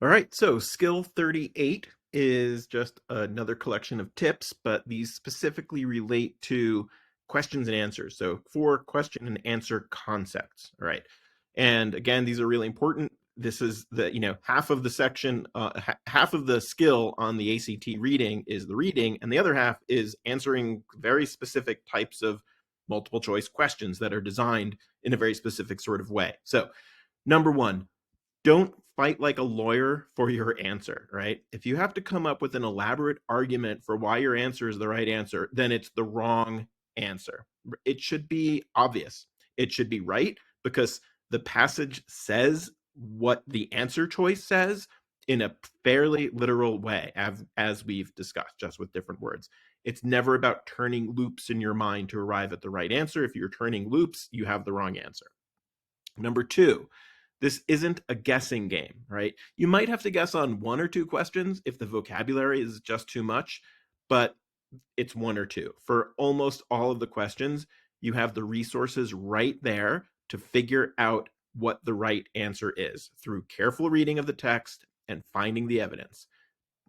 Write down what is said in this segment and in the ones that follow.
All right, so skill 38 is just another collection of tips, but these specifically relate to questions and answers. So, for question and answer concepts. All right. And again, these are really important. This is half of the section, half of the skill on the ACT reading is the reading, and the other half is answering very specific types of multiple choice questions that are designed in a very specific sort of way. So, number one, don't fight like a lawyer for your answer, right? If you have to come up with an elaborate argument for why your answer is the right answer, then it's the wrong answer. It should be obvious. It should be right because the passage says what the answer choice says in a fairly literal way, as we've discussed, just with different words. It's never about turning loops in your mind to arrive at the right answer. If you're turning loops, you have the wrong answer. Number two, this isn't a guessing game, right? You might have to guess on one or two questions if the vocabulary is just too much, but it's one or two. For almost all of the questions, you have the resources right there to figure out what the right answer is through careful reading of the text and finding the evidence.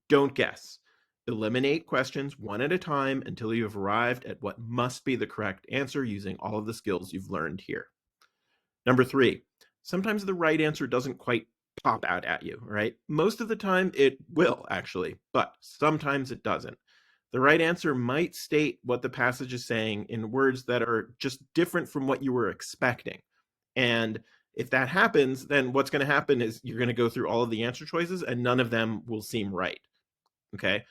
Don't guess. Eliminate questions one at a time until you have arrived at what must be the correct answer using all of the skills you've learned here. Number three, sometimes the right answer doesn't quite pop out at you, right? Most of the time it will actually, but sometimes it doesn't. The right answer might state what the passage is saying in words that are just different from what you were expecting. And if that happens, then what's going to happen is you're going to go through all of the answer choices and none of them will seem right. Okay.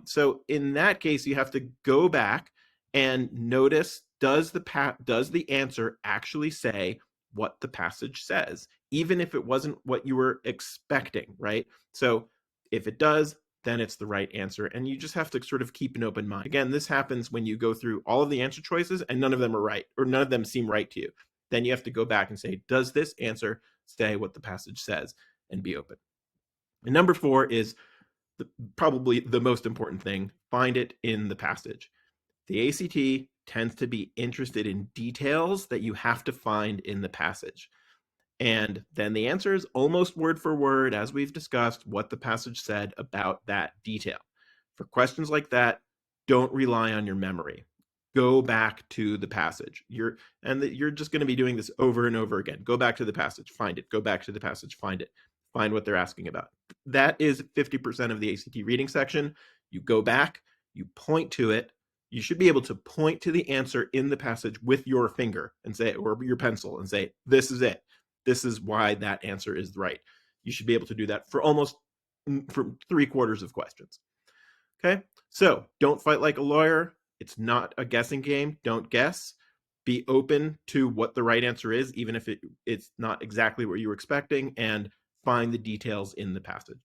So in that case, you have to go back and notice, does the answer actually say what the passage says, even if it wasn't what you were expecting, right? So if it does, then it's the right answer. And you just have to sort of keep an open mind. Again, this happens when you go through all of the answer choices and none of them are right, or none of them seem right to you. Then you have to go back and say, does this answer say what the passage says, and be open. And number four is probably the most important thing: find it in the passage. The ACT tends to be interested in details that you have to find in the passage. And then the answer is almost word for word, as we've discussed, what the passage said about that detail. For questions like that, don't rely on your memory. Go back to the passage. You're just going to be doing this over and over again. Go back to the passage, find it. Go back to the passage, find it. Find what they're asking about. That is 50% of the ACT reading section. You go back, you point to it. You should be able to point to the answer in the passage with your finger and say, or your pencil, and say, this is it. This is why that answer is right. You should be able to do that for almost for 3/4 of questions. Okay, so don't fight like a lawyer. It's not a guessing game. Don't guess. Be open to what the right answer is, even if it's not exactly what you were expecting, and find the details in the passage.